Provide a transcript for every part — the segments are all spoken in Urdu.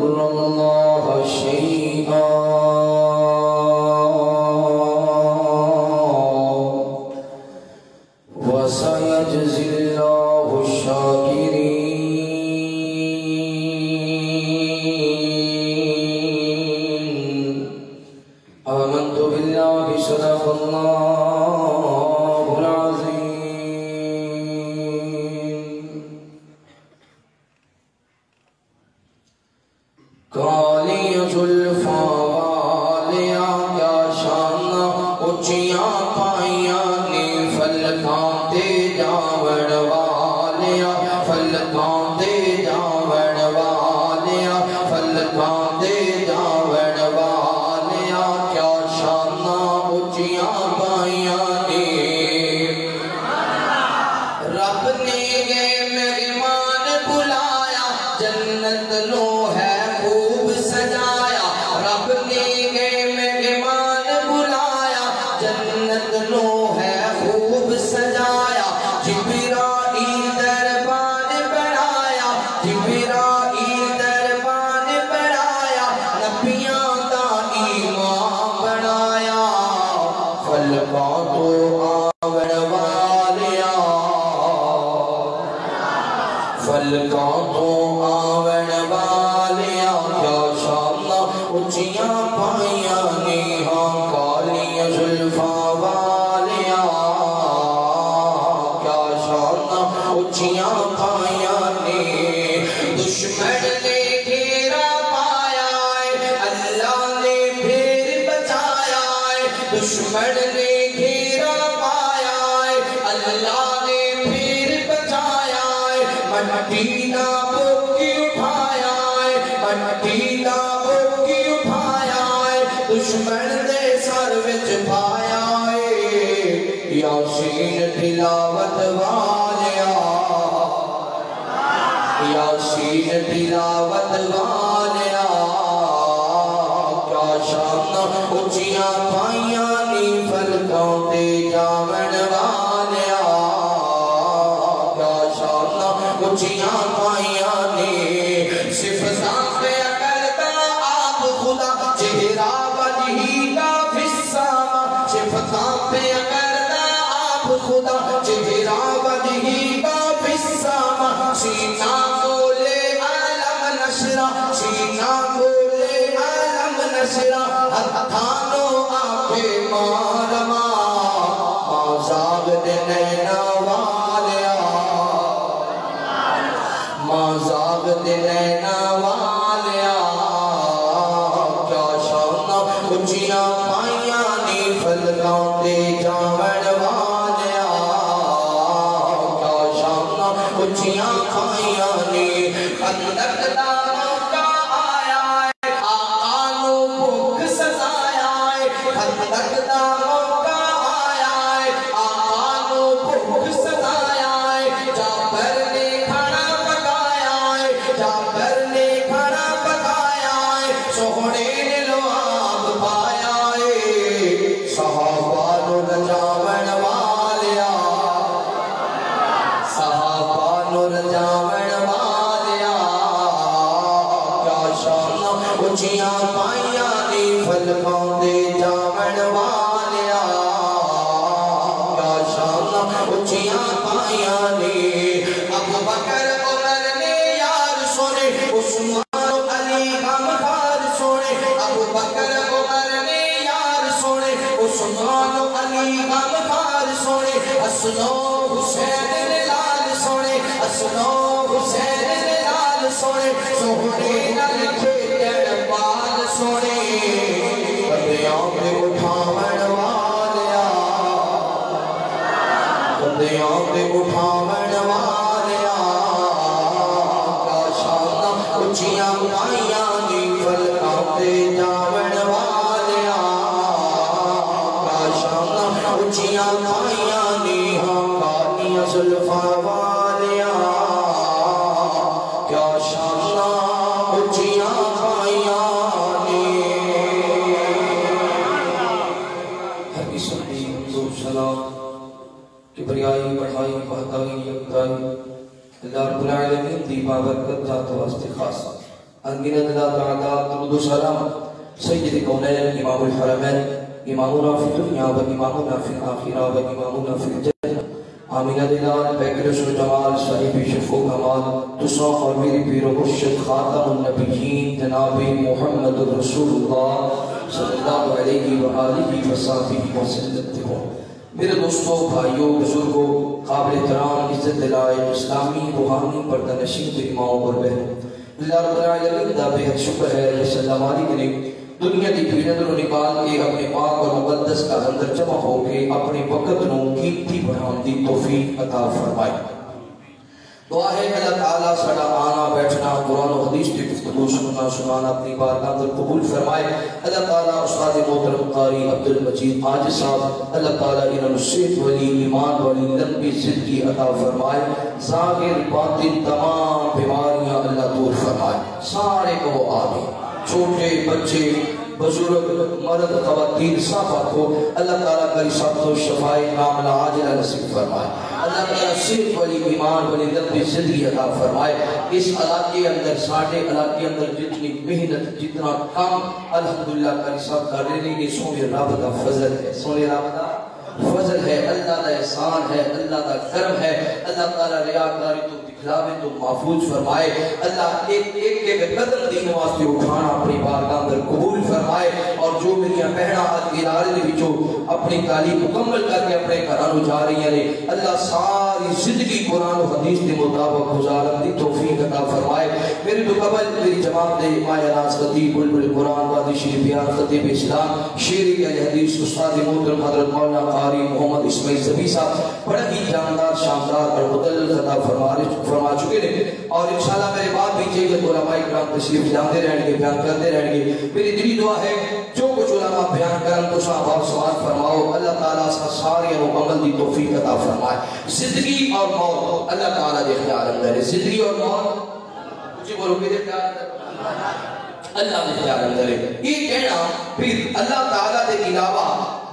يضر الله شيئا وسيجزي الله الشاكرين. آمنت بالله صدق الله العظيم. کالی زلفاں والیا کیا شان اچیاں پائیاں نے فلکاں تے جاوڑ والیا فلکاں تے جاوڑ والیا فلکاں تے جاوڑ والیا کیا شان اچیاں پائیاں نے رب نے گے مہمان بلایا جنت لو ہے خوب سجایا رب نے گے مہمان بلایا جنت لو ہے خوب سجایا جبرائیل دربان بڑھایا جبرائیل دربان بڑھایا نبیاں دا ایمان بڑھایا فلکاں تو آوڑ والیا فلکاں تو آوڑ والیا کیا شان اچیاں پائیاں نے ہاں کالی زلفاں والیا کیا شان اچیاں پائیاں نے دشمن نے گھیرا پایا اللہ نے پھر بچایا دشمن نے گھیرا پایا اللہ نے پھر بچایا مٹی نہ بوکی اٹھایا مٹی نہ بوکی اٹھایا دشمن دے سر وچ پایا یاسین تلاوت والیا یاسین تلاوت والیا کیا شان اچیاں پائیاں نی فلکاں تے جاوڑ والیا کیا شان اچیاں پائیاں نے صفتاں پہ کرتا آپ خدا چہرہ وجہی کا فسامہ صفتاں پہ کرتا آپ خدا چہرہ وجہی کا فسامہ سینہ بولے عالم نشرہ سینہ بولے عالم نشرہ ہتھانو آپے مارما مازاغ دے نینا والیا مازاغ دے نینا والیا کیا شان اچیاں پائیاں نی فلکاں تے جاوڑ والیا کیا شان اچیاں پائیاں نی خندق دا موقع آیا آقا نو بھوک سزایا خندق دا موقع آیا آقا نو بھوک سزایا جابر نے کھانا پکایا جابر نے کھانا پکایا سوہنے نے لواب پایا صحابہ نو رجاوڑ والیا صحابہ نو رجاوڑ والیا کیا شان اچیاں پائیاں نی فلکاں تے جاوڑ والیا کیا شان اچیاں پائیاں نی ابو بکر عمر نے یار سونے عثمان علی غمخوار سونے ابو بکر عمر نے یار سونے عثمان علی غمخوار سونے حسن و حسین لال سونے حسن و حسین لال سونے سونے نال کھیڈن بال سونے کدیاں تے اٹھاوڑ والیا کدیاں تے اٹھاوڑ والیا کیا شان اچیاں پائیاں نی فلکاں تے جاوڑ والیا کیا شان اچیاں پائیاں نی ہاں کالی زلفاں والیا کیا شان اچیاں پائیاں نی ہر اس نے حمد و سلام کبریائی بڑھائی بہتائی یکتائی اللہ رب العالمین دی بابرکت ذات واسطے خاص انگنت لا تعداد درود و سلام سید کونین امام الحرمین امامنا فی دنیا و امامنا فی آخرہ و امامنا فی الجنہ آمینہ دلال پیکرش و جمال صحیب شف و کمال تصاق اور میری پیر و مرشد خاتم النبیین جناب محمد رسول اللہ صلی اللہ علیہ وآلہ وسلم وسلم. میرے دوستوں، بھائیوں، بزرگوں، قابل احترام عزت دلائے اسلامی روحانی پردہ نشین امام اور بہن، اللہ رب العالمین دا بہت شکر ہے یہ سلام علی کرے دنیا دی بھیڑ رو نکال کے اپنے پاک اور مقدس کا اندر جمع ہو کے اپنے وقت نو قیمتی بنام دی توفیق عطا فرمائے. دعا ہے اللہ تعالیٰ سڑا آنا بیٹھنا قرآن و حدیث کی گفتگو سنانا اپنی بارگاہ اندر قبول فرمائے. اللہ تعالیٰ استاد محترم قاری عبدالمجید حاجی صاحب اللہ تعالیٰ انہوں صحت والی ایمان والی لمبی زندگی عطا فرمائے. ظاہر باطن تمام بیماریاں اللہ دور فرمائے. سارے کو آمین. چھوٹے بچے بزرگ مرد خواتین صحابہ کو اللہ تعالیٰ کا رسالت و شفائی کاملہ عاجلہ نصیب فرمائے. اللہ تعالیٰ صرف والی ایمان والی لمبی زندگی عطا فرمائے. اس علاقے اندر ساڑھے علاقے اندر جتنی محنت جتنا کام الحمدللہ کا رسالت کر رہے ہیں، یہ سونے رب کا فضل ہے، سونے رب کا فضل ہے، اللہ کا احسان ہے، اللہ کا کرم ہے. اللہ تعالیٰ ریاکاری تو دکھلاوے تو محفوظ فرمائے. اللہ ایک قدم دین واسطے اٹھانا اپنی بارگاہ اندر قبول فرمائے. اور جو میری بہناں آج ادارے دے وچوں اپنی تعلیم مکمل کر کے اپنے گھراں جا رہی ہیں، اللہ ساری زندگی قرآن و حدیث کے مطابق گزارن دی توفیق عطا فرمائے. میرے تو قبل میری جماعت دے مایہ ناز خطیب بلبل قرآن وادی شریف بیان خطیب اسلام شیر اہل حدیث استاد محترم حضرت مولانا قاری محمد اسماعیل زبی صاحب بڑا ہی جاندار شاندار اور مدلل خطا فرما چکے ہیں. اور انشاءاللہ میرے بعد بھی چاہیے علماء کرام تشریف لاندے رہیں گے، بیان کرتے رہیں گے. میری دلی دعا ہے جو کچھ علماء بیان کرن تو صحابہ سوال فرماؤ، اللہ تعالیٰ سارے و عمل دی توفیق عطا فرمائے. زندگی اور موت اللہ تعالیٰ دے اختیار اندر ہے. زندگی اور موت مجھے بولو کہ دے اختیار اندر اللہ دے اختیار اندر ہے. یہ کہنا پھر اللہ تعالیٰ دے علاوہ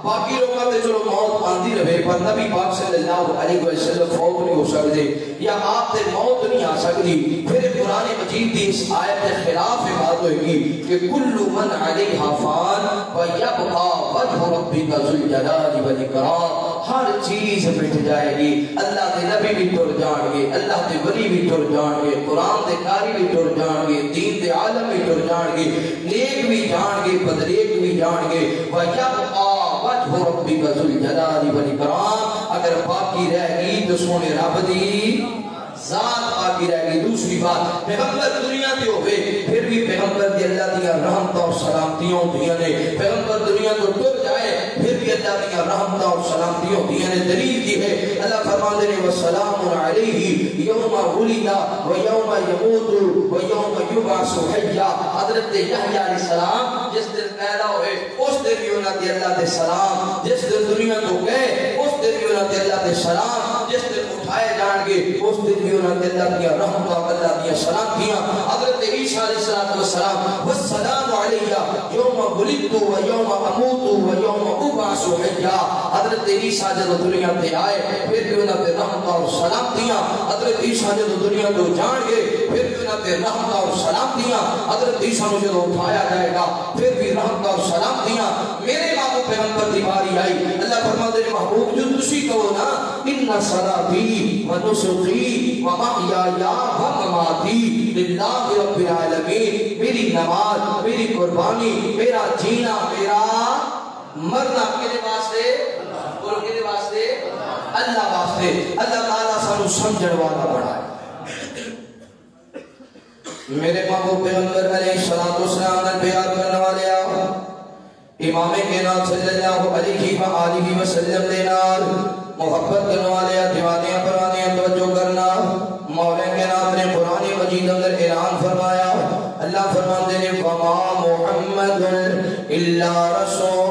باقی لوگوں میں چلو موت آندی رہے پر نبی پاک صلی اللہ علیہ وسلم فوت نہیں ہو سکتے یا آپ سے موت نہیں آ سکتی. پھر قرآن مجید دی اس آیت کے خلاف بات ہوئے گی کہ کل من علیہا فان ویبقا وجہ ربک ذو الجلال والاکرام. ہر چیز مٹ جائے گی. اللہ کے نبی بھی ٹر جان گے، اللہ کے ولی بھی ٹر جان گے، قرآن کے قاری بھی ٹر جان گے، دین کے عالم بھی ٹر جان گے، نیک بھی جان گے، بدریک بھی جان گے. ویبقا وجہ ربک ذو الجلال والاکرام. اگر باقی رہ گی تو سونے رب دی ذات باقی رہ گئی. دوسری بات پیغمبر دنیا پہ ہوئے پھر بھی پیغمبر دی اللہ دیا رحمتہ اور سلامتیوں دیا نے. پیغمبر دنیا کو ٹر جائے پھر بھی اللہ دیا رحمتہ اور سلامتیوں دیا نے. دلیل کی ہے اللہ فرماتے ہیں وَسَلَامٌ عَلَيْهِ يَوْمَ وُلِدَ وَيَوْمَ يَمُوتُ وَيَوْمَ يُبْعَثُ حَيًّا. حضرت یحییٰ علیہ السلام جس دن پیدا ہوئے اس دن بھی انہاں دی اللہ دے سلام. جس دن دنیا کو گئے اس دن بھی انہاں دی اللہ دے سلام. جس دن اٹھائے جان گے اس دن بھی انہاں دی اللہ دیا رحمتہ اللہ دیا سلام دیا. حضرت عیسیٰ علیہ السلام وَالسَّلَامُ عَلَيَّ يَوْمَ وُلِدْتُ وَيَوْمَ أَمُوتُ وَيَوْمَ أُبْعَثُ حَيًّا. حضرت عیسیٰ جب دنیا پہ آئے پھر بھی انہاں پہ رحمتہ اور سلام دیا. حضرت عیسیٰ جب دنیا کو جان گے پھر بھی انہاں پہ رحمتہ اور سلام دیا. حضرت عیسیٰ کو جب اٹھایا جائے گا پھر بھی رحمتہ اور سلام دیا. میرے محبوب پیغمبر دی باری آئی. اللہ فرماتے ہیں محبوب جو تسی کہو نا ان صلاتی و نسخی و محیای و مماتی للہ رب العالمین. میری نماز، میری قربانی، میرا جینا، میرا مرنا کدے واسطے؟ بولو کدے واسطے؟ اللہ واسطے. اللہ تعالیٰ سانو سمجھن والا بنائے. میرے محبوب پیغمبر علیہ السلام نے بیان کرنے والے امام کائنات صلی اللہ علیہ وآلہ وسلم دینار محبت کرنے والے دیوانے پرانے توجہ کرنا. مولا کائنات نے قرآن مجید اندر اعلان فرمایا. اللہ فرماتے ہیں وما محمد الا رسول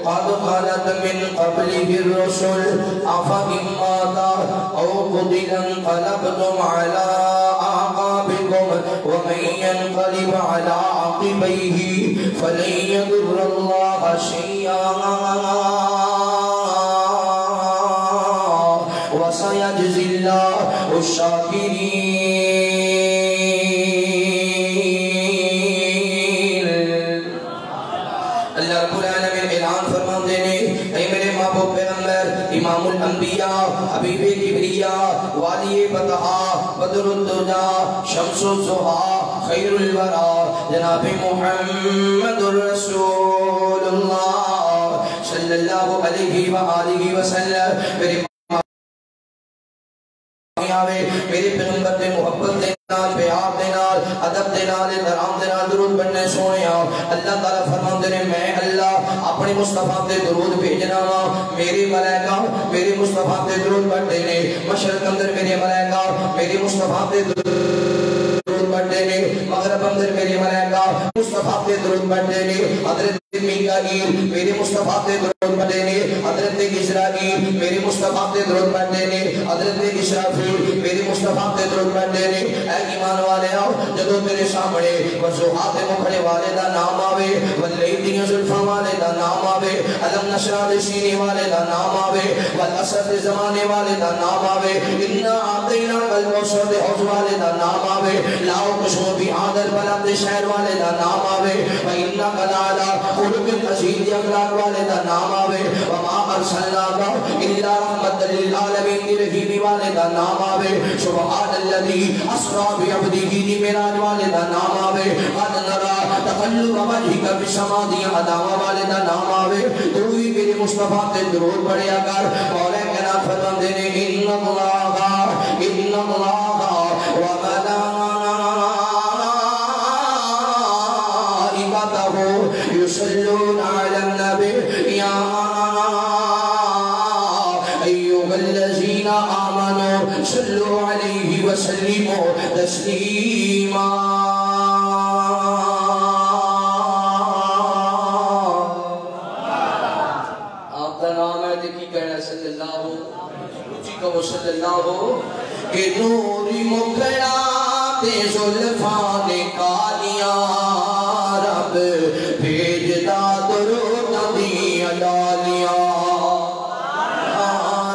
قد خلت من قبله الرسل افإن مات او قتل انقلبتم على اعقابكم ومن ينقلب على عقبيه فلن يضر الله شيئا وسيجزي الله الشاكرين. الانبیاء حبیب کبریا والی بطحا بدر الدجا شمس الضحا خیر الورا جناب محمد الرسول اللہ صلی اللہ علیہ وآلہ وسلم میرے پیغمبر دے محبت دے نال پیار دے نال ادب دے نال احترام دے نال درود پڑھنے سونے اللہ تعالیٰ فرماندے نے میں اللہ اپنے مصطفیٰ تے درود بھیجنا وا میرے ملائکہ میرے مصطفیٰ تے درود پڑھتے نے مشرق اندر میرے ملائکہ میرے مصطفیٰ تے درود پڑھتے نے مغرب اندر میرے ملائکہ مصطفیٰ تے درود پڑھتے نے حضرت میکائیل میرے مصطفیٰ تے درود پڑھتے نے حضرت اسرائیل میرے مصطفیٰ تے درود پڑھتے نے حضرت اسرافیل میرے مصطفیٰ تے درود پڑھتے نے اے ایمان والے آؤ جدو تیرے سامنے وضوحات مکھڑے والے دا نام آوے واللیدیاں زلفاں والے دا نام آوے علم نشرہ سینے والے دا نام آوے والاسد زمانے والے دا نام آوے انہا آتینا قلبوسر دے حوض والے دا نام آوے لاؤ کشمو بھی عادر بلند شہر والے دا نام آوے وَإِنَّا قَلَعَلَا خُلُقِ الْعَزِيدِ اقلاق والے دا نام آوے وَمَا أَرْسَلْنَاكَ إِلَّا رَحْمَةً لِلْعَالَمِينَ رحیمی والے دا نام آوے سبحان الذی اسرا بعبدہ دی معراج والے دا نام آوے قد نرا تقلب وجهک فی السماء دی عداوہ والے دا نام آوے تو ہی میرے مصطفیٰ تے درود پڑھیا کر مولا کنا فرماندے نے ان اللہ وملائکتہ یصلون علی النبی یا ایھا الذین آمنوا صلوا علیہ وسلموا تسلیما آپ کا نام ہے دیکھی کہنا صلی اللہ اچھی کہو صلی اللہ کہ نوری مکڑا تے زلفان کالیاں رب بھیجدا درود دیاں ڈالیاں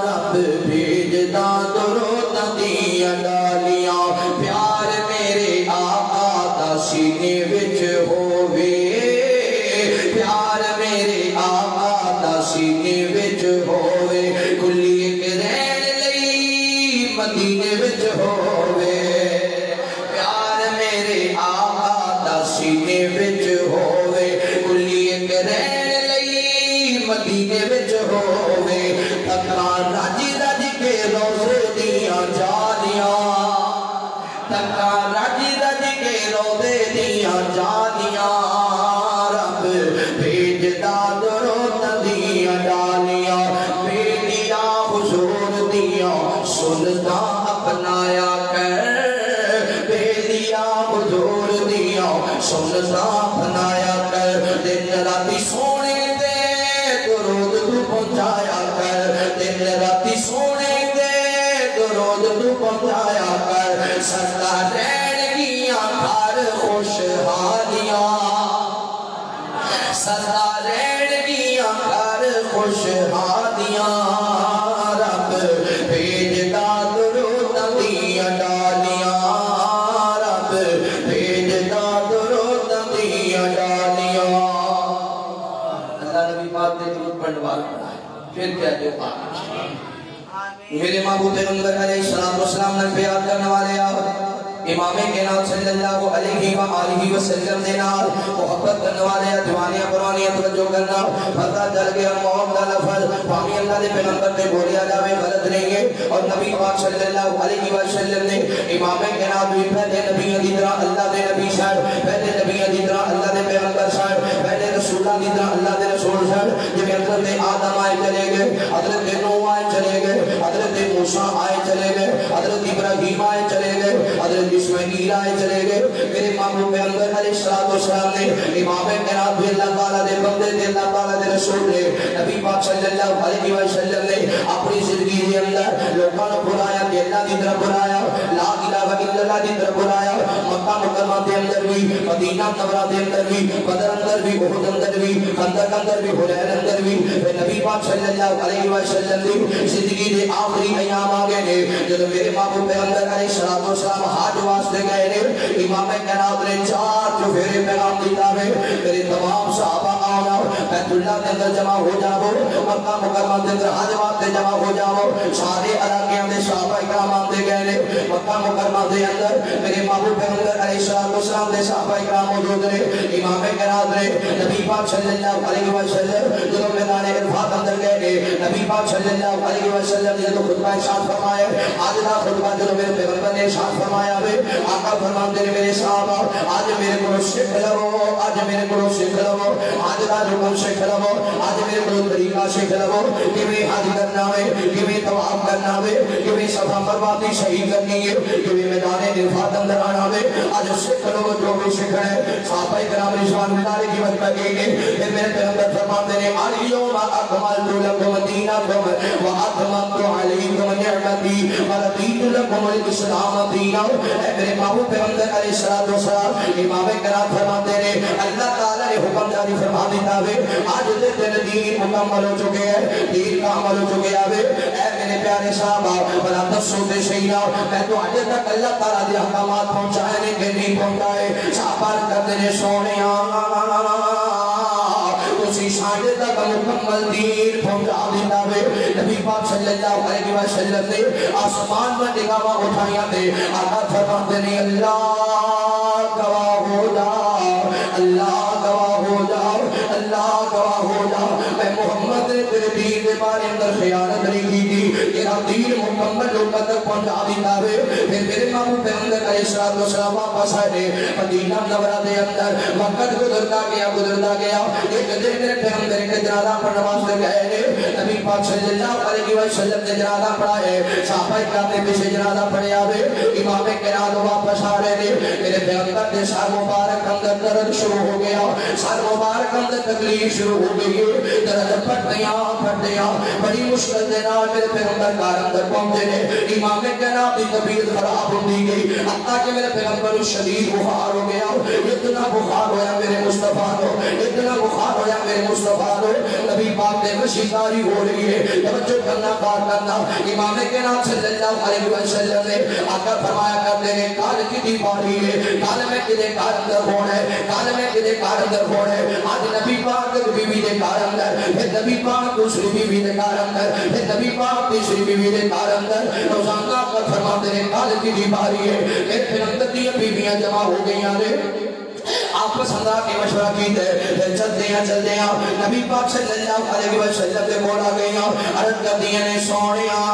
رب بھیجدا درود دیاں ڈالیاں پیار میرے آقا دا سینے وچ ہووے پیار میرے آقا دا سینے وچ ہووے کلی ایک رہن لئی مدینے وچ ہووے پیار میرے آقا دا سینے وچ ہووے کلی ایک رہن لئی مدینے وچ ہووے تکان رج رج کے روزے دیاں جالیاں تکان رج رج کے روزے دیاں جالیاں رب بھیجدا درود دیاں ڈالیاں بیٹیا حضور دیاں سنتا اپنایا کر بیٹیا حضور دیاں سنتا اپنایا کر دن راتی سونے دے درود تو پہنچایا کر دن راتی سونے دے درود تو پہنچایا کر سردا رہن گیاں گھر خوشحالیاں سردا رہن گیاں گھر خوشحالیاں رب بھیجدا درود دیاں ڈالیاں رب بھیجدا درود دیاں ڈالیاں اللہ نبی پاک نے درود پڑھوال پڑھا ہے پھر کیا جو پاک میرے محبوب پیغمبر علیہ السلام نے پیار کرنے والے امام کائنات صلی اللہ علیہ وآلہ وسلم نے نال محبت کرنے والے دیوانیاں قرآنیاں توجہ کرنا پتہ چل گیا موت کا لفظ پامی اللہ دے پیغمبر نے بولیا جاوے غلط نہیں ہے اور نبی پاک صلی اللہ علیہ وسلم نے امام کائنات بھی پہلے نبی دی طرح اللہ دے نبی صاحب پہلے نبی دی طرح اللہ دے پیغمبر صاحب پہلے رسولہ دی طرح اللہ دے رسول صاحب جب حضرت آدم آئے چلے گئے حضرت نوح آئے چلے گئے حضرت موسیٰ آئے چلے گئے حضرت ابراہیم آئے چلے گئے حضرت اسماعیل آئے چلے گئے میرے محبوب پیغمبر علیہ السلام نے امام کائنات بھی اللہ تعالیٰ دے بندے دے اللہ تعالیٰ دے رسول نے نبی پاک صلی اللہ علیہ وسلم نے اپنی زندگی دے اندر لوگوں کو بلایا کہ اللہ کی طرف بلایا لا الہ الا اللہ کی طرف بلایا مکہ مکرمہ دے اندر بھی مدینہ منورہ دے اندر بھی بدر اندر بھی احد اندر بھی خندق اندر بھی حنین اندر بھی نبی پاک صلی اللہ علیہ وسلم نے زندگی دے آخری ایام آگے نے جب میرے محبوب پیغمبر علیہ السلام حج واسطے گئے نے امام کائنات نے 4 چوفیرے پیغام دیتا ہے میرے تمام صحابہ آنا بیت اللہ کے اندر جمع ہو جاؤ مکہ مکرمہ کے اندر حاجات تے جمع ہو جاؤ سارے علاقے دے صحابہ کرام آتے گئے مکہ مکرمہ دے اندر میرے محبوب پیغمبر علیہ السلام دے صحابہ کرام موجود نے امام کرام نے نبی پاک صلی اللہ علیہ وسلم جو میدان عرفات اندر گئے نبی پاک صلی اللہ علیہ وسلم نے جو خطبہ ارشاد فرمایا آج دا خطبہ جو میرے پیغمبر نے ارشاد فرمایا ہے آقا فرماتے ہیں میرے صحابہ آج میرے کو سکھ لو آج میرے کو سکھ لو آج دا حکم سکھ لو آج میرے کو طریقہ سکھ لو کہ میں حج کرنا ہے کہ میں طواف کرنا ہے کہ میں صفا مروہ کی صحیح کرنی ہے کہ میں میدان عرفات اندر آنا ہے آج سکھ لو جو بھی سکھنا ہے صحابہ کرام رضوان اللہ علیہ کی وجہ کے پھر میرے پیغمبر فرماتے ہیں الیوم اکملت لکم دینکم واتممت علیکم نعمتی ورضیت لکم الاسلام دینا اے میرے محبوب پیغمبر علیہ السلام امام کرام فرماتے ہیں اللہ تعالیٰ نے حکم جاری فرما دیتا ہے آج دن دین مکمل ہو چکے ہیں دین کامل ہو چکے ہیں اے میرے پیارے صحابہ بلا تصوت شہیدہ میں تو آج تک اللہ تعالیٰ دے حکامات پہنچائے کہ نہیں پہنچائے صحابہ کرتے ہیں سونیاں اسی ساڑھے تک مکمل دین پہنچا دیتا ہے نبی پاک صلی اللہ علیہ وسلم نے آسمان میں نگاہ اٹھائیاں دے آقا فرماتے ہیں اللہ گواہ ہو جاؤ اللہ گواہ ہو جاؤ اللہ گواہ ہو جاؤ میں محمد نے تیرے دین کے بارے اندر خیانت نہیں کی تھی تیرا دین مکمل لوگوں تک پہنچا دیتا ہے پھر میرے محبوب پیغمبر علیہ السلام واپس آئے مدینہ منورہ دے اندر وقت گزرتا گیا ایک دن میرے پیغمبر کے جنازہ پر نماز پڑھ گئے نبی پاک صلی اللہ علیہ وسلم نے جنازہ پڑھا ہے صحابہ کرام نے پیچھے جنازہ پڑھا ہے امام کرام واپس آ رہے ہیں میرے پیغمبر کے سر مبارک اندر درد شروع ہو گیا سر مبارک اندر تکلیف شروع ہو گئی درد پھٹیاں بڑی مشکل سے نال میرے پیغمبر کار اندر پہنچے نے امام کرام کی طبیعت خراب ہو گئی حتیٰ کہ میرے پیغمبر شدید بخار ہو گیا اتنا بخار ہویا میرے مصطفیٰ کو اتنا بخار ہویا میرے مصطفیٰ کو نبی پاک نے وشیداری ہو رہی ہے توجہ کرنا بات کرنا امام کرام صلی اللہ علیہ وسلم نے آقا فرمایا کرتے ہیں کال کی دیواری ہے کال میں کدے کار اندر ہونا ہے کال میں کدے کار اندر ہونا ہے آج نبی پاک بیوی دے کار اندر پھر نبی پاک دوسری بیوی دے کار اندر پھر نبی پاک تیسری بیوی دے کار اندر روزانہ آقا فرماتے ہیں کال کی دیواری ہے پھر اندر دیا بیویاں جمع ہو گئی آنے آپس ہمارا کے مشورہ کیتے پھر چلتے ہیں نبی پاک صلی اللہ علیہ وسلم دے بولا گئیاں عرض کر دیا نے سونیاں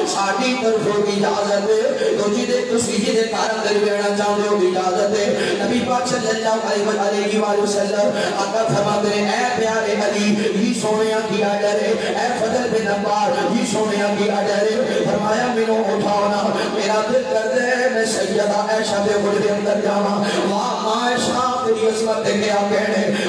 ساڑھی طرفوں کی اجازت ہے تو جیدے دے کارن در بیڑنا چاہتے ہو اجازت ہے نبی پاک صلی اللہ علیہ وسلم آقا فرماتے ہیں اے پیارے علی یہ سونیاں کی آڈر ہے اے فضل بن عبار یہ سونیاں کی آڈر ہے فرمایا منو اٹھاؤنا میرا دل کر دے میں سیدہ عائشہ بے خود کے اندر جانا وہاں عائشہ تیری عظمت دے کے آگے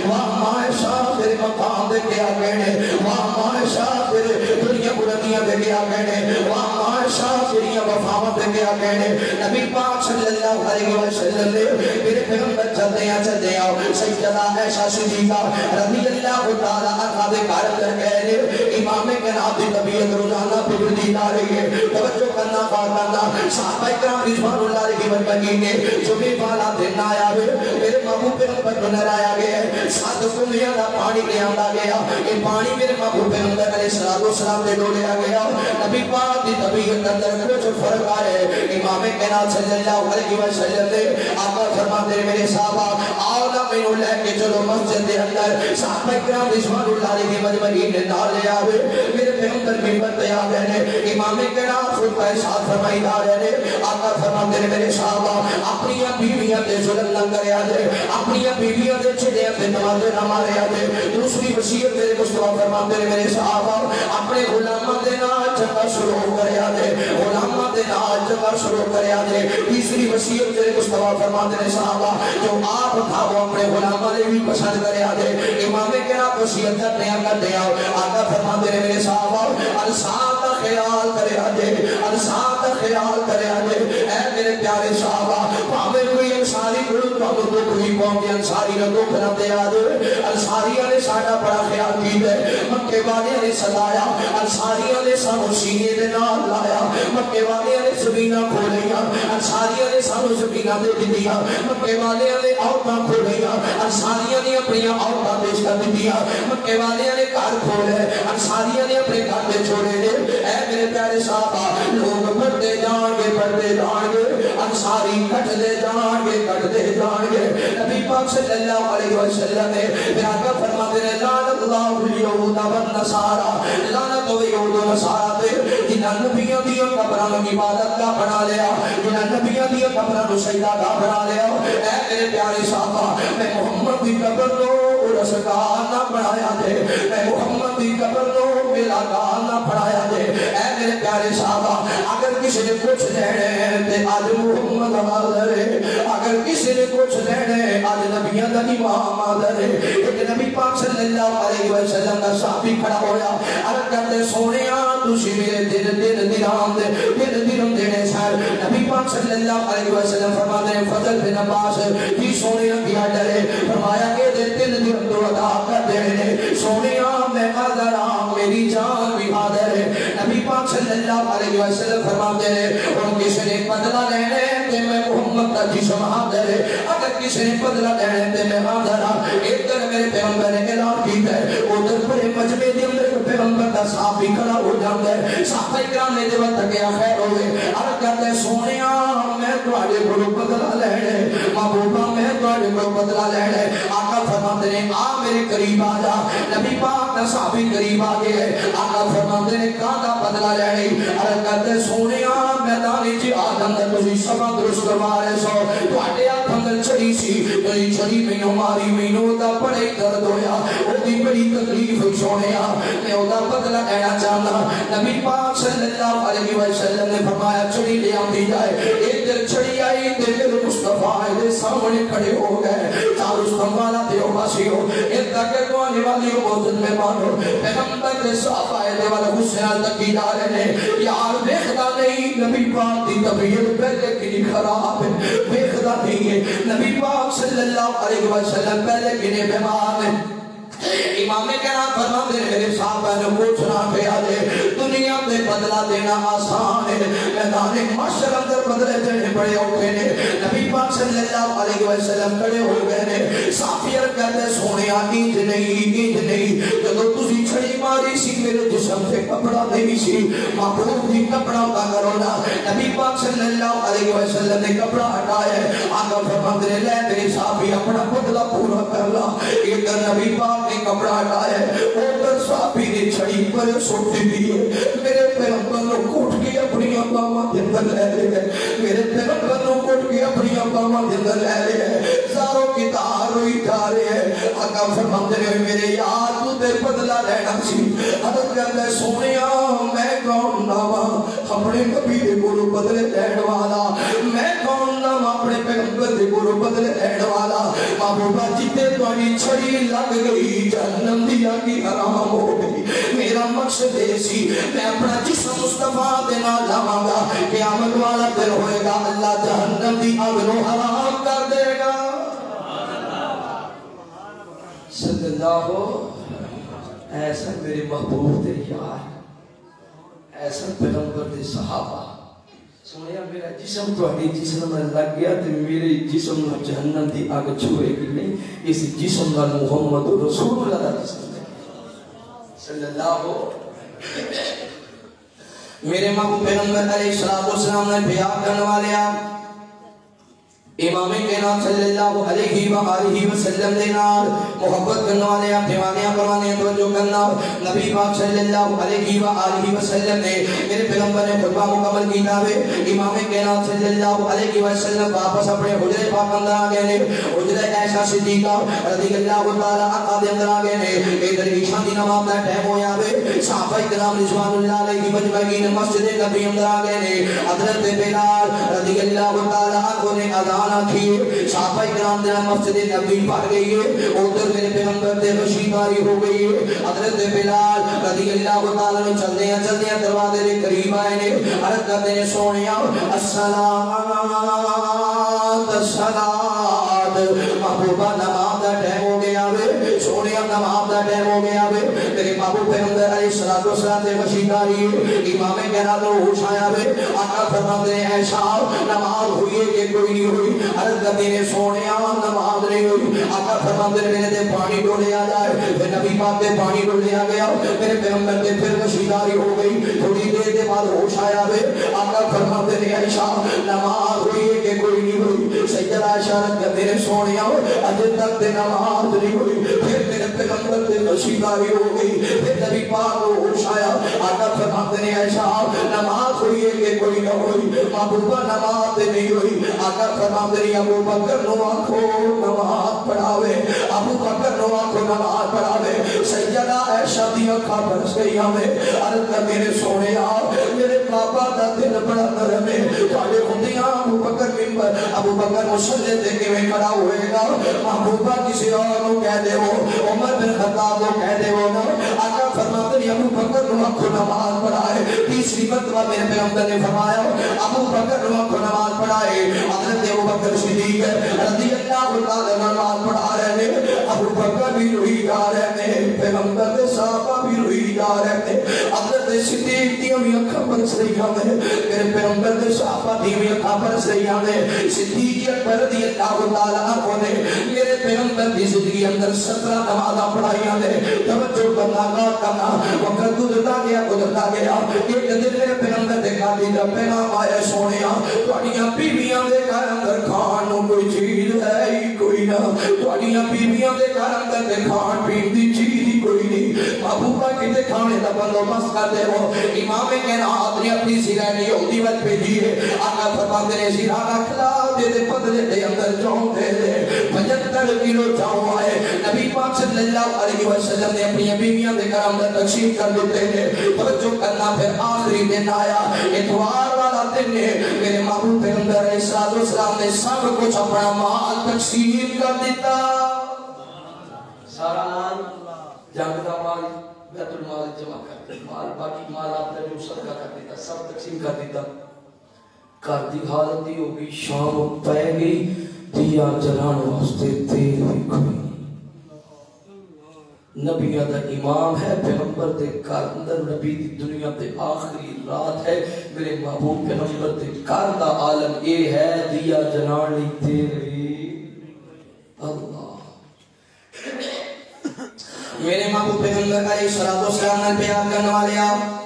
وہاں عائشہ تیرے مقام دے کے آگے وہاں عائشہ تیرے دنیا بلندیاں دے کے آگے وہاں عائشہ تیری وفاوت دے کے آگے نبی پاک صلی اللہ علیہ وسلم نے میرے پیغمبر چلتے ہیں سیدہ عائشہ صدیقہ رضی اللہ تعالیٰ عنہا دے کار کر گئے امام کرام دی طبیعت روزانہ بگڑتی جا رہی ہے توجہ کرنا بات کرنا صحابہ کرام رضوان اللہ علیہ وسلم نے جمعے والا دن آیا ہے میرے محبوب پیغمبر کو نرایا گیا ہے ساتھ کنڈیاں دا پانی لے آندا گیا یہ پانی میرے محبوب پیغمبر علیہ السلام نے ڈولیا گیا نبی پاک دی طبیعت اندر کچھ فرق آئے امام کرام صلی اللہ علیہ وسلم نے آقا فرماتے ہیں میرے صحابہ آؤ نہ مینوں لے کے چلو مسجد دے اندر صحابہ کرام رضوان اللہ علیہ مجمعین نے نال لے آوے میرے پیغمبر منبر پہ آ گئے نے امام کرام خطبہ ارشاد فرمائی جا رہے نے آقا فرماتے ہیں میرے صحابہ اپنی بیویاں تے ظلم نہ کرے آجے اپنی بیویاں تے چھڑے تے نمازے نہ مارے آجے دوسری وصیت میرے مصطفیٰ فرماتے ہیں میرے صحابہ اپنے غلاماں دے نال چنگا شروع کرے آجے غلاماں دے نال چنگا شروع کرے آجے تیسری وصیت میرے مصطفیٰ فرماتے ہیں صحابہ جو آپ تھا وہ اپنے غلاماں دے بھی پسند کرے آجے امام کرام وصیت کر دیا آقا فرماتے ہیں میرے صحابہ انسان کا خیال کرے آجے انسان کا خیال کرے آجے اے میرے پیارے صحابہ پاوے کوئی انسانی گلو تو سانو دکھ بھی پہنچے انصاری نے دکھ نہ دیا دے انصاریاں نے ساڈا بڑا خیال کیتا ہے مکے والیاں نے سدایا انصاریاں نے سانو سینے دے نال لایا مکے والیاں نے زمیناں کھولیاں انصاریاں نے سانو زمیناں دے دتیاں مکے والیاں نے عورتاں کھولیاں انصاریاں نے اپنی عورتاں پیش کر دتیاں مکے والیاں نے گھر کھولے انصاریاں نے اپنے گھر تے چھوڑے نے اے میرے پیارے صحابہ لوگ بڑھتے جان گے انصاری کٹتے جان گے نبی پاک صلی اللہ علیہ وسلم نے پیارا فرماتے ہیں لعنت اللہ الیہود والنصارى لعنت ہو یہود و نصارا تے جنہاں نبیوں دی قبراں نوں عبادت کا بنا لیا جنہاں نبیوں دی قبراں نوں سجدہ کا بنا لیا اے میرے پیارے صحابہ میں محمد دی قبر نوں رسگار نہ بنایا دے میں محمد دی قبر نوں میرا گار نہ بنایا دے اے میرے پیارے صحابہ اگر کسی نے کچھ لینے تے آج محمد حاضر ہے اگر کسی نے کچھ لینے آج نبیوں دا امام حاضر ہے ایک نبی پاک صلی اللہ علیہ وسلم کا صحابی کھڑا ہویا عرض کرتے سونیا تسی میرے دل دینے سار نبی پاک صلی اللہ علیہ وسلم فرماتے ہیں فضل بن عباس جی سونیا کیا ڈرے فرمایا کہ دل تو ادا کر دینے سونیا میں حاضر ہوں میری جان بھی حاضر ہے نبی پاک صلی اللہ علیہ وسلم فرماتے ہیں اور کسی نے بدلہ لینے تے میں محمد کا جسم حاضر ہے اگر کسی نے بدلہ لینے تے میں حاضر ہوں ادھر میرے پیغمبر نے اعلان کیتا ہے ادھر بڑے مجمع دے اندر پیغمبر کا صحابی کھڑا ہو جاتا ہے صحابہ کرام نے جب تک خیر ہوئے عرض کرتے سونیا میں تواڈے کولوں بدلہ لینے محبوبہ میں تواڈے کولوں بدلہ لینے آقا فرماتے ہیں آ میرے قریب آ جا نبی پاک کا صحابی قریب آ گئے آقا فرماتے ہیں کہاں بدلہ لینے عرض کرتے سونیا میدان جہاد اندر تسی سبا درست کروا رہے سو تواڈے ہاتھ اندر چھڑی سی تسی چھڑی مینوں ماری مینوں دا بڑے درد ہویا اودی بڑی تکلیف ہوئی سونیا میں اودا بدلہ لینا چاہتا نبی پاک صلی اللہ علیہ وسلم نے فرمایا چھڑی لے آندی جائے ادھر چھڑی آئی تے میرے مصطفیٰ دے سامنے کھڑے ہو گئے چارستم والا تے اوباسی ہو ادھر کے دعانے والی ہو موجود میں مانو پیغمبر دے صحابہ دے والا حسین تکی جا رہے ہیں یار دیکھتا نہیں نبی پاک دی طبیعت پہلے کی خراب ہے دیکھتا نہیں ہے نبی پاک صلی اللہ علیہ وسلم پہلے کی بیمار ہے امام کرام فرماتے ہیں میرے صحابہ نے پوچھنا پیا دے دنیا میں بدلہ دینا آسان ہے میدان محشر اندر بدلے دینے بڑے اوکھے نے نبی پاک صلی اللہ علیہ وسلم کھڑے ہو گئے نے صحابیہ کہتے سونیا اینج نہیں جدو تسی چھڑی ماری سی میرے جسم سے کپڑا نہیں سی محبوب دی کپڑا کا کرو نا نبی پاک صلی اللہ علیہ وسلم نے کپڑا ہٹایا آقا فرماتے ہیں لے میرے صحابی اپنا بدلہ پورا کر لا ادھر نبی پاک نے کپڑا ہٹایا اوپر صحابی نے چھڑی پر سوٹ دی ہے میرے پیغمبر نے کوٹ کے اپنی باواں دے اندر لے لے میرے پیغمبر نے کوٹ کے اپنی باواں دے اندر لے لے زاروں کی تار ہوئی جا رہے ہیں آقا فرماتے ہیں میرے یار تو تے بدلہ لینا سی حضرت کہتا ہے سونیا میں کون ناما اپنے نبی دے کولوں بدلے لین والا میں کون ناما اپنے پیغمبر دے کولوں بدلے لین والا محبوبہ جتے تواڈی چھڑی لگ گئی جہنم دی اگ حرام ہو گئی میرا مقصد ہے سی میں اپنا جسم مصطفیٰ دے نال لاواں گا قیامت والا دن ہوئے گا اللہ جہنم دی اگ نوں حرام کر دے گا صلی اللہ ایسا میرے محبوب دے یار ایسا پیغمبر دے صحابہ سنیا میرا جسم تو اگلی جسم میں لگ گیا تو میرے جسم میں جہنم دی آگ چھوئے گی نہیں اس جسم میں محمد رسول اللہ دا جسم ہے صلی اللہ میرے محبوب پیغمبر علیہ السلام نے بیان کرنے والے امام کائنات صلی اللہ علیہ وآلہ وسلم دے نال محبت کرنے والے دیوانے پروانے توجہ کرنا نبی پاک صلی اللہ علیہ وآلہ وسلم نے میرے پیغمبر نے خطبہ مکمل کیتا ہے امام کائنات صلی اللہ علیہ وسلم واپس اپنے حجرے پاک اندر آ گئے نے حجرے عائشہ صدیقہ رضی اللہ تعالی عنہا دے اندر آ گئے نے ادھر عشاء دی نماز دا ٹائم ہویا وے صحابہ کرام رضوان اللہ علیہ مجمعین مسجد نبی اندر آ گئے نے حضرت بلال رضی اللہ تعالی عنہ نے اذان کی صحابہ کرام نے مسجد نبی پڑھ گئی ہے ادھر میرے پیغمبر دے خشیداری ہو گئی ہے حضرت بلال رضی اللہ تعالی عنہ چلدے ہیں دروازے دے قریب آئے نے عرض کرتے ہیں سونیا الصلاۃ الصلاۃ محبوبہ نماز دا ٹائم ہو گیا وے سونے نماز دا ٹائم ہو گیا وے میرے محبوب پیغمبر علیہ السلام دے مشیداری امام کہنا تو ہوش آیا وے آقا فرماتے ہیں اے صاحب نماز ہوئی ہے کہ کوئی نہیں ہوئی عرض کرتے ہیں سونے نماز نہیں ہوئی آقا فرماتے ہیں میرے دے پانی ڈولے آ جائے پھر نبی پاک دے پانی ڈولے آ گیا میرے پیغمبر دے پھر مشیداری ہو گئی تھوڑی دیر دے بعد ہوش آیا وے آقا فرماتے ہیں اے صاحب نماز ہوئی ہے کہ کوئی نہیں ہوئی سیدہ عائشہ رضی اللہ عنہا سونے اجے تک دے نماز نہیں ہوئی پھر میرے پیغمبر دے مشیداری ہو گئی پھر نبی پاک کو ہوش آیا آقا فرماتے ہیں اے صاحب نماز ہوئی ہے کہ کوئی نہ ہوئی محبوبہ نماز نہیں ہوئی آقا فرماتے ہیں ابو بکر نو آنکھو نماز پڑھاوے ابو بکر نو آنکھو نماز پڑھاوے سیدہ عائشہ دی آنکھاں برس گئی ہمیں عرض کر میرے سونے میرے پاپا دا دل بڑا نرم ہے تھوڑے خودیاں ابو بکر ممبر ابو بکر مسلے دے کے میں کھڑا ہوئے گا محبوبہ کسی اور کو کہہ دے وہ عمر بن خطاب کو کہہ دے وہ نا آقا فرماتے ہیں ابو بکر نو آنکھو نماز پڑھائے تیسری مرتبہ میرے پیغمبر نے فرمایا ابو بکر نو آنکھو نماز پڑھائے حضرت ابو بکر صدیق رضی اللہ تعالی نماز پڑھا رہے ہیں ابو بکر بھی روئی جا رہے ہیں پیغمبر دے صحابہ بھی روئی جا رہے ہیں حضرت صدیق دی بھی اکھاں برس رہی ہمیں میرے پیغمبر دے صحابہ دی بھی اکھاں برس رہی ہمیں صدیق اکبر رضی اللہ تعالی عنہ نے میرے پیغمبر دی زندگی اندر 17 نمازاں پڑھائیاں نے توجہ کرنا وقت گزرتا گیا ایک دن میرے پیغمبر دے قاضی دا پیغام آیا سونیا تواڈیاں بیویاں دے گھر اندر کھان نوں کوئی چیز ہے ہی کوئی نہ تواڈیاں بیویاں دے گھر اندر تے کھان پین دی چیز ہی کوئی نہیں محبوبہ کتے کھانے دا بندوبست کر دے وہ امام کائنات نے اپنی سیرانی ہوتی وقت بھیجی ہے آقا فرماتے ہیں سیرانہ کھلا دے بدلے دے اندر جاؤں دے دے 75 کلو جاؤں آئے نبی پاک صلی اللہ علیہ وسلم نے اپنی بیویاں دے گھر اندر تقسیم کر دیتے ہیں توجہ کرنا پھر آخری دن آیا اتوار والا دن ہے میرے محبوب پیغمبر علیہ السلام نے سب کچھ اپنا مال تقسیم کر دیتا سارا مال جنگ کا مال بیت المال جمع کر دیتا مال باقی مال آپ نے جو صدقہ کر دیتا سب تقسیم کر دیتا کر دی حالت دی ہوگی شام پہ گئی دیا جلان واسطے تیل بھی کوئی نبی دا امام ہے پیغمبر دے کار اندر نبی دی دنیا دے آخری رات ہے میرے محبوب پیغمبر دے کار دا عالم اے ہے دیا جلان لی تیرے اللہ میرے محبوب پیغمبر علیہ السلام نے پیار کرنے والے آپ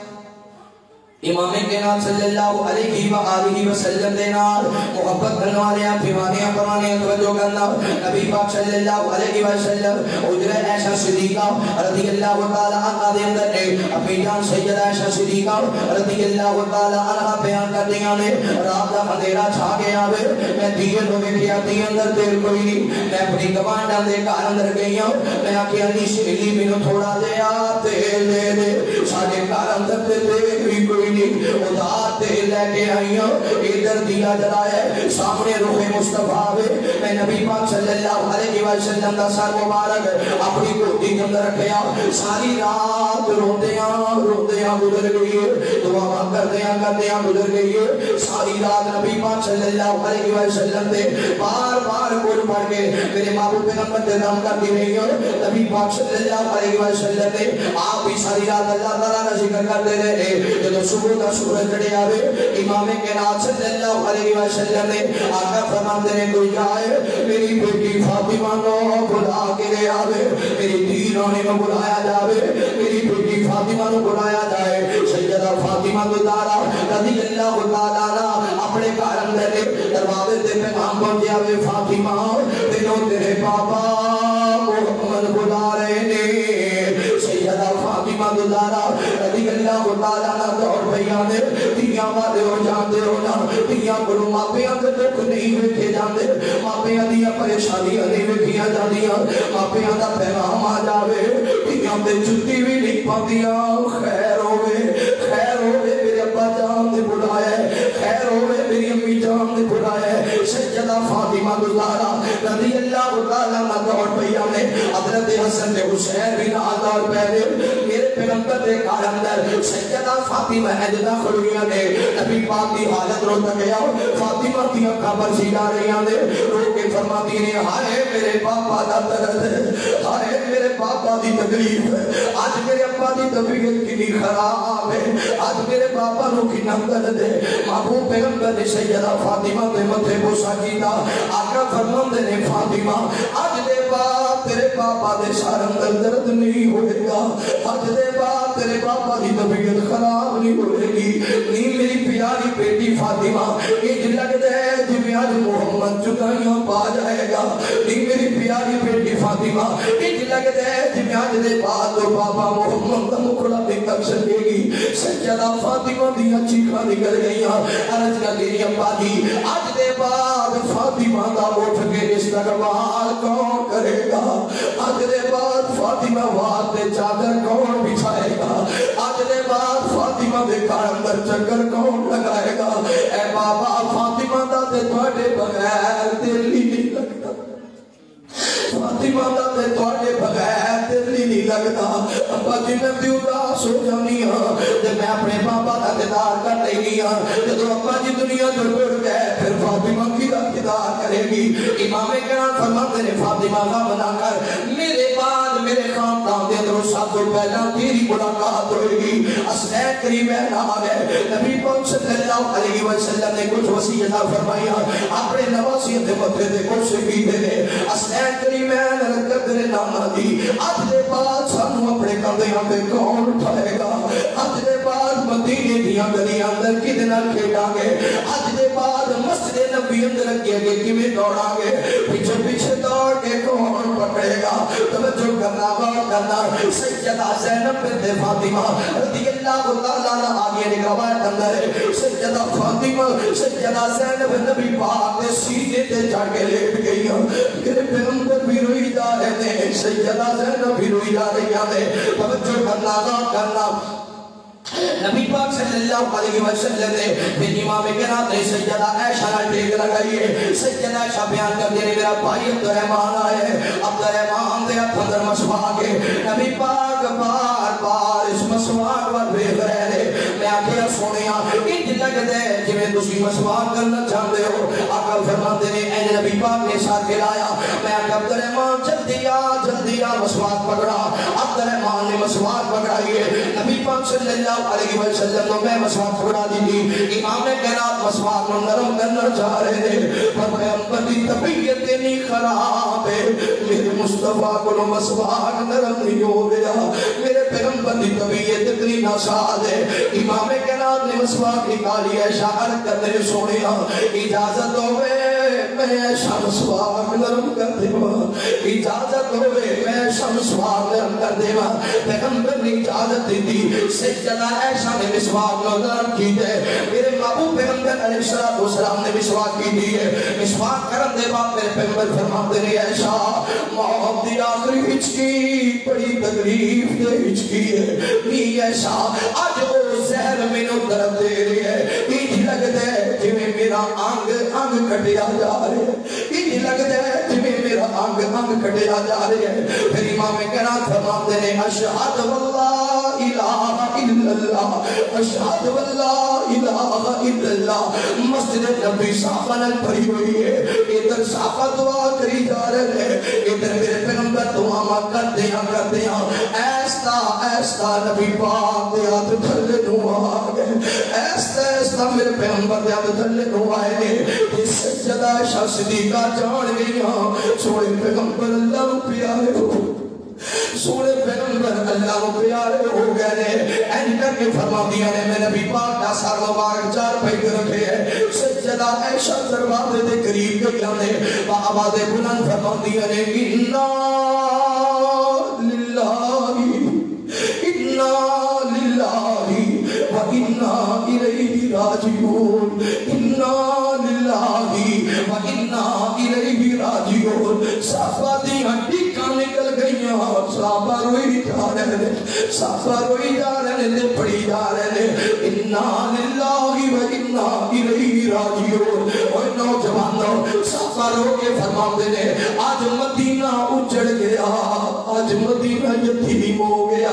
امام کائنات صلی اللہ علیہ وآلہ وسلم دے نال محبت کرنے والے آپ پیمانیاں پرانیاں توجہ کرنا نبی پاک صلی اللہ علیہ وسلم حجرہ عائشہ صدیقہ رضی اللہ تعالی عنہ دے اندر نے اپنی جان سیدہ عائشہ صدیقہ رضی اللہ تعالی عنہ بیان کر دیا نے رات دا اندھیرا چھا گیا وے میں دیے لوگے کیا دی اندر تیل کوئی نہیں میں اپنی گوانڈا دے کار اندر گئی ہوں میں آکے علی شہلی میں تھوڑا دے تیل دے دے سارے کار اندر تیل بھی کوئی ادھار تیل لے کے آئی ہوں ادھر دیا جلائے سامنے روح مصطفیٰ وے میں نبی پاک صلی اللہ علیہ وسلم دا سر مبارک اپنی گودی کے اندر رکھیا ساری رات روندیاں گزر گئی دعا کردیاں گزر گئی ساری رات نبی پاک صلی اللہ علیہ وسلم دے بار بار قول پڑھ کے میرے محبوب پیغمبر دے نام کرتی رہی ہوں نبی پاک صلی اللہ علیہ وسلم دے آپ بھی ساری رات اللہ تعالیٰ کا ذکر کرتے رہے جب صبح کا سورج چڑھے آوے امام کائنات صلی اللہ علیہ وسلم نے آقا فرماتے ہیں کوئی آئے میری بیٹی فاطمہ نو بلا کے لے آوے میری دیرانے میں بلایا جاوے میری بیٹی فاطمہ نو بلایا جائے سیدہ فاطمہ زہرا رضی اللہ تعالیٰ اپنے گھر اندر دروازے سے پیغام پہنچ جاوے فاطمہ تینوں تیرے پاپا محمد بلا رہے نے سیدہ فاطمہ زہرا رضی اللہ تعالیٰ دور بیان دے تیاں والے ہو جاندے ہو نا تیاں گلو ماپیاں دے دکھ نہیں ویکھے جاندے ماپیاں دیا پریشانیاں نہیں ویکھیاں جاندیاں ماپیاں دا پیغام آ جاوے تیاں دے جتی بھی نہیں پاندیاں خیر ہوئے میرے ابا جان نے بلایا خیر ہوئے میری امی جان نے بلایا سیدہ فاطمہ زہرا رضی اللہ تعالیٰ عنہ دور بیان نے حضرت حسن نے حسین بھی نہ دور پہلے میرے پیغمبر دے گھر اندر سیدہ فاطمہ اجدا کھڑیاں نے نبی پاک دی حالت رو تکیا فاطمہ دی اکھاں برسی جا رہیاں نے رو کے فرماتی نے ہائے میرے باپا دا درد ہائے میرے باپا دی تکلیف آج میرے ابا دی طبیعت کتنی خراب ہے آج میرے باپا نو کتنا درد ہے محبوب پیغمبر نے سیدہ فاطمہ دے متھے بوسا کیتا آقا فرماندے نے فاطمہ آج دے بعد تیرے باپا دے سر اندر درد نہیں ہوئے گا آج دے بعد تیرے باپا دی طبیعت خراب نہیں ہوئے گی نہیں میری پیاری بیٹی فاطمہ ایک لگ دے جویں آج محمد جدائیاں پا جائے گا نہیں میری پیاری بیٹی فاطمہ ایک لگ دے جویں آج دے بعد تو بابا محمد کا مکھڑا بھی تک سکے گی سیدہ فاطمہ دی اچھی کھا نکل گئی عرض کر گئی ابا جی آج دے بعد فاطمہ دا اٹھ کے استقبال کون کرے گا آج دے بعد فاطمہ واسطے چادر کون بچھائے گا آج دے بعد فاطمہ دے گھر اندر چکر کون لگائے گا اے بابا فاطمہ دا تے تواڈے بغیر دل نہیں لگتا فاطمہ دا تے تواڈے بغیر دل نہیں لگتا ابا جی میں بھی اداس ہو جانی ہاں تے میں اپنے بابا دا دیدار کر لینی ہاں جدو ابا جی دنیا تو ٹر گئے پھر فاطمہ کی دا دیدار کرے گی امام کرام فرماتے نے فاطمہ غم نہ کر میرے بعد میرے خاندان دے اندر سب تو پہلا تیری ملاقات ہوئے گی حسنین کریمین آ گئے نبی پاک صلی اللہ علیہ وسلم نے کچھ وصیتاں فرمائیاں اپنے نواسیوں دے متھے تے کچھ کیتے نے حسنین کریمین رکعت دے ناما دی اج دے بعد سانو اپنے کندھیاں تے کون اٹھائے گا اج دے بعد مدینے دیاں گلیاں اندر کدے نال کھیڈاں گے اج دے بعد مسجد نبی اندر اگے اگے کیویں دوڑاں گے پیچھے پیچھے دوڑ کے کون پکڑے گا توجہ کرنا غور کرنا سیدہ زینب بنت فاطمہ رضی اللہ تعالی عنہا کی روایت اندر ہے سیدہ فاطمہ سیدہ زینب نبی پاک کے سینے تے چڑھ کے لیٹ گئی میرے پیغمبر بھی روئی جا رہے ہیں سیدہ زینب بھی روئی جا رہی ہیں توجہ کرنا غور کرنا نبی پاک صلی اللہ علیہ وسلم نے پھر امام کرام نے سیدہ عائشہ نے ٹیک لگائی ہے سیدہ عائشہ بیان کر دے میرا بھائی عبدالرحمن آئے عبدالرحمن دے اندر مسواک ہے نبی پاک بار بار اس مسواک پر دیکھ رہے ہیں میں آخر سونیا انج لگ دے جویں تسی مسواک کرنا چاہتے ہو آقا فرماتے نے اے نبی پاک نے ساتھ کھلایا میں عبدالرحمن جلدی آ مسواک پکڑا عبدالرحمن نے مسواک پکڑائی ہے نبی پاک صلی اللہ علیہ وسلم کو میں مسواک پکڑا دی امام کائنات مسواک کو نرم کرنا چاہ رہے ہیں پر پیغمبر کی طبیعت اتنی خراب ہے میرے مصطفیٰ کو مسواک نرم نہیں ہو گیا میرے پیغمبر کی طبیعت اتنی ناساز ہے امام کائنات نے مسواک نکالی ہے شاعرت کرتے ہیں سونیا اجازت ہوئے میں ایسا مسواک نرم کر دے اجازت ہوئے میں ایسا مسواک نرم کر دے پیغمبر نے اجازت دی تھی سیدہ عائشہ نے مسواک نرم کی دے میرے محبوب پیغمبر علیہ السلام نے مسواک کی دی ہے مسواک کرن دے بعد میرے پیغمبر فرماتے ہیں عائشہ موت دی آخری ہچکی بڑی تکلیف دے ہچکی ہے نہیں ایسا آج وہ زہر میں نو درد دے رہی ہے انج لگ دے جویں میرا انگ کٹیا جا رہے ہیں انج لگ دے جویں میرا انگ کٹیا جا رہے ہیں پھر امام کرام فرماتے ہیں اشہد واللہ الہ الا اللہ اشہد واللہ الہ الا اللہ مسجد نبی صحابہ نے بھری ہوئی ہے ادھر صحابہ دعا کری جا رہے ہیں ادھر میرے پیغمبر دعا کر دیا ایستا نبی پاک دے ہاتھ تھلے نو آ گئے ایستا میرے پیغمبر دے ہاتھ تھلے نو آئے گئے اس سجدہ عائشہ صدیقہ جان گئی سونے پیغمبر اللہ پیارے ہو سونے پیغمبر اللہ پیارے ہو گئے این کر کے فرما دیا نے میں نبی پاک کا سار مبارک چار پہ رکھے ہیں سجدہ عائشہ دروازے دے قریب گیا نے آواز بلند فرما دیا نے انا للہ و انا الیہ راجعون انا للہ و انا الیہ راجعون صحابہ دی ہڈیاں نکل گئیاں صحابہ روئی جا رہے ہیں صحابہ روئی جا رہے ہیں پڑھی جا رہے ہیں انا للہ و انا الیہ راجعون اور نوجوانوں صحابہ رو کے فرماتے ہیں آج مدینہ اجڑ گیا آج مدینہ یتیم ہو گیا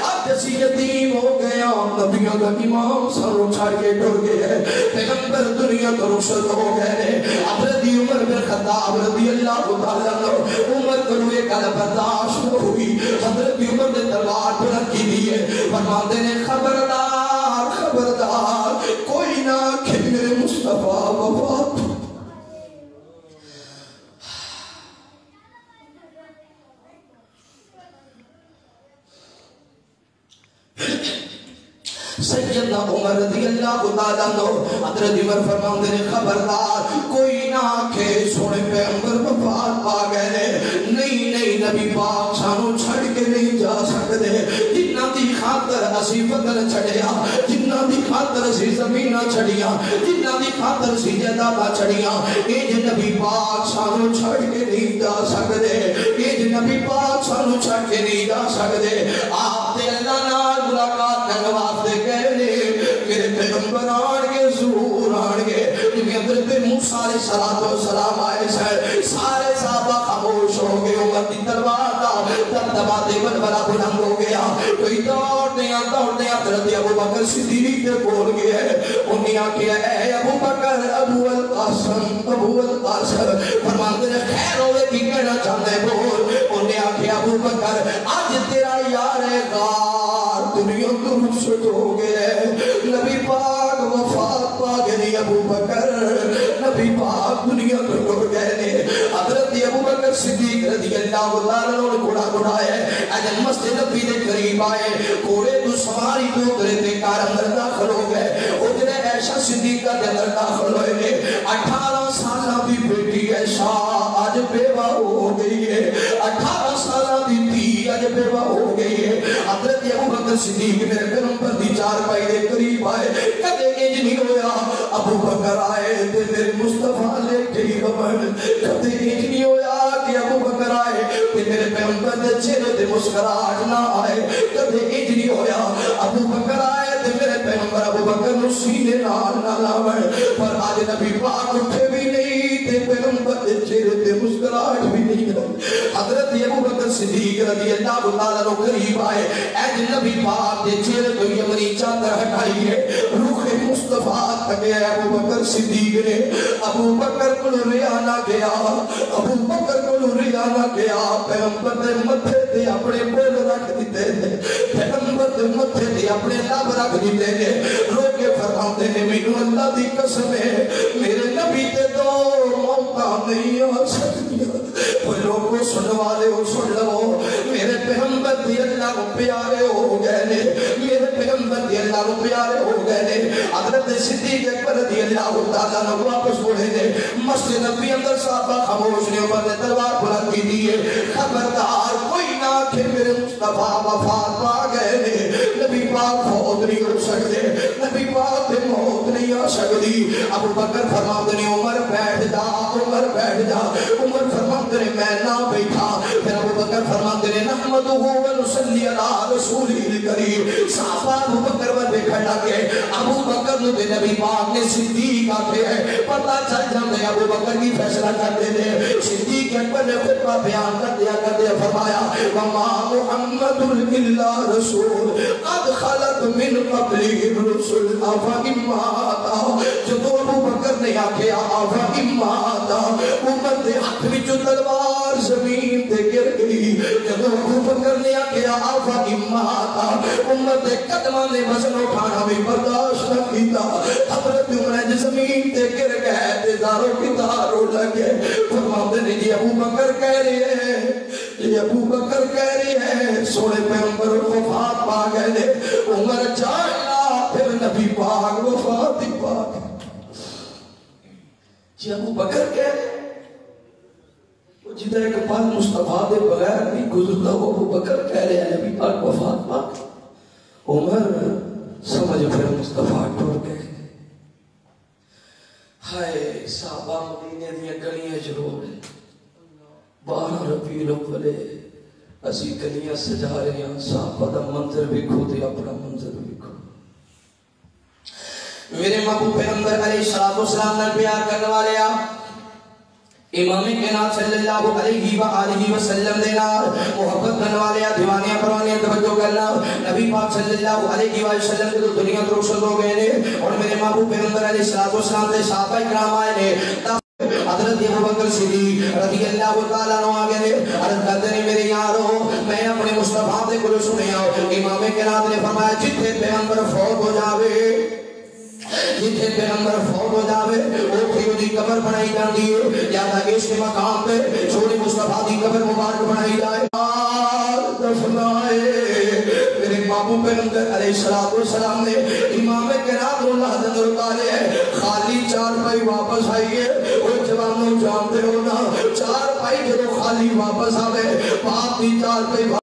آج اسی یتیم ہو گیا نبیوں کا امام سانو چھاڑ کے ٹر گئے پیغمبر دنیا تو رخصت ہو گئے حضرت عمر بن خطاب رضی اللہ تعالیٰ عنہ عمر کو یہ گل برداشت ہوئی حضرت عمر نے تلوار بلند کی دیے فرماتے ہیں خبردار خبردار کوئی نہ کہ میرے مصطفیٰ وفات سیدنا عمر رضی اللہ تعالیٰ عنہ حضرت عمر فرماتے ہیں خبردار کوئی نہ کہ سونے پیغمبر وفات پا گئے نہیں نبی پاک سانو چھڑ کے نہیں جا سکتے جنہ دی خاطر اسی بدل چھڑیا جنہ دی خاطر اسی زمینہ چھڑیا جنہ دی خاطر اسی جدابہ چھڑیا ایج نبی پاک سانو چھڑ کے نہیں جا سکتے ایج نبی پاک سانو چھڑ کے نہیں جا سکتے آپ تے اللہ نال ملاقات کرنے واسطے کہنے میرے پیغمبر آن کے ضرور آن کے کیونکہ حضرت موسیٰ علیہ السلام آئے سارے صحابہ خاموش ہو گئے عمر کی تلوار دباتے بلبلا بلند ہو گیا کوئی دوڑنے حضرت ابو بکر صدیق کے بول گئے انہیں آکھیا اے ابو بکر ابو القاسم فرماتے ہیں خیر ہوئے کی کہنا چاہتے بول انہیں آکھیا ابو بکر آج تیرا یار غار دنیا تو رخصت ہو گئے نبی پاک وفات پا گئے ابو بکر نبی پاک دنیا تو ٹر گئے حضرت ابو بکر صدیق رضی اللہ تعالیٰ عنہ گھوڑا گھڑائے اجل مسجد نبی دے قریب آئے گھوڑے تو سواری تو اترے تے کار اندر داخل ہو گئے اجرے عائشہ صدیقہ دے اندر داخل ہوئے 18 سالہ دی بیٹی عائشہ آج بیوہ ہو گئی ہے 18 سالہ دی تھی آج بیوہ ہو گئی ہے حضرت ابو بکر صدیق میرے پیغمبر دی چار پائی دے قریب آئے کدے انج نہیں ہویا ابو بکر آئے تے میرے مصطفیٰ لے گئی بمن کدے انج نہیں ہویا کہ ابو بکر آئے تے میرے پیغمبر دے چہرے تے مسکراہٹ نہ آئے کدے انج نہیں ہویا ابو بکر آئے تے میرے پیغمبر ابو بکر نو سینے نال نہ لاوے پر آج نبی پاک اٹھے بھی نہیں تے پیغمبر دے چہرے تے مسکراہٹ بھی نہیں ہے حضرت ابو بکر صدیق رضی اللہ تعالیٰ عنہ قریب آئے اے نبی پاک دے چہرے تو یمنی چادر ہٹائی ہے روح مصطفیٰ تک ہے ابو بکر صدیق نے ابو بکر کو ریا نہ گیا ابو بکر کو ریا نہ گیا پیغمبر دے متھے تے اپنے بول رکھ دیتے ہیں پیغمبر دے متھے تے اپنے لب رکھ دیتے ہیں رو کے فرماتے ہیں مینوں اللہ دی قسم ہے میرے نبی تے دو موقع نہیں آ سکتیاں کوئی لوگوں سن والے ہو سن لو میرے پیغمبر دی اللہ کو پیارے ہو گئے میرے پیغمبر دی اللہ کو پیارے ہو گئے حضرت صدیق اکبر رضی اللہ تعالیٰ عنہ واپس بڑھے نے مسجد نبی اندر صحابہ خاموش نے عمر نے تلوار بلند کی دی ہے خبردار کوئی نہ کہ میرے مصطفیٰ وفات پا گئے نبی پاک فوت نہیں ہو سکتے نبی پاک دے موت نہیں آ سکتی ابو بکر فرماتے ہیں عمر بیٹھ جا عمر فرماتے ہیں میں نہ بیٹھا پھر ابو بکر فرماتے ہیں نحمدہ و نصلی علی رسول الکریم صحابہ ابو بکر و دیکھا لگے ابو بکر نے نبی پاک نے صدیق آتے ہیں پتہ چل جاتے ابو بکر کی فیصلہ کرتے ہیں صدیق اکبر نے خطبہ بیان کر دیا فرمایا وما محمد الا رسول قد خلت من قبله الرسل افئن مات جب ابو بکر نے آکھیا افئن مات عمر دے ہاتھ وچ تلوار زمین تے گر گئی جب ابو بکر نے آکھیا افئن مات عمر دے قدماں نے وزن اٹھانا بھی برداشت نہ کیتا حضرت عمر نے زمین تے گر گئے تے داروں کی داروں لگے فرماتے ہیں جی ابو بکر کہہ رہے ہیں سونے پیغمبر وفات پا گئے عمر جانا پھر نبی پاک وفات پا گئے جی ابو بکر کہہ رہے جدہ ایک پاک مصطفیٰ دے بغیر نہیں گزرتا وہ ابو بکر کہہ رہے ہیں نبی پاک وفات پا گئے عمر سمجھ پھر مصطفیٰ ٹور گئے ہائے صحابہ مدینے دیا گلیاں جرو رہے 12 ربیع الاول اسی گلیاں سجا رہے ہیں صحابہ دا منظر بھی کھو دے اپنا منظر بھی کھو میرے محبوب پیغمبر علیہ السلام نے بیان کرنے والے آپ امام کائنات صلی اللہ علیہ وآلہ وسلم دینا محبت کرنے والے دیوانیاں پروانیاں توجہ کرنا نبی پاک صلی اللہ علیہ وآلہ وسلم کے تو دنیا تو رخصت ہو گئے نے اور میرے محبوب پیغمبر علیہ السلام کے صحابہ کرام آئے نے حضرت ابوبکر صدیق رضی اللہ تعالیٰ عنہ آگے نے عرض کرتے ہیں میرے یارو میں اپنے مصطفیٰ دے کلو سنیا امام کائنات نے فرمایا جتنے پیغمبر فوت ہو جاوے جتنے پیغمبر فوت ہو جاوے وہ تھی قبر بنائی جاندی ہے یا اس کے مقام پہ چھوڑی مصطفیٰ دی قبر مبارک بنائی جائے دفنائے میرے بابو پیغمبر علیہ السلام نے امام کائنات اللہ حضر اتارے خالی چار پائی واپس آئیے وہ جوانوں جانتے ہو نا چار پائی جو خالی واپس آوے باپ دی چار پائی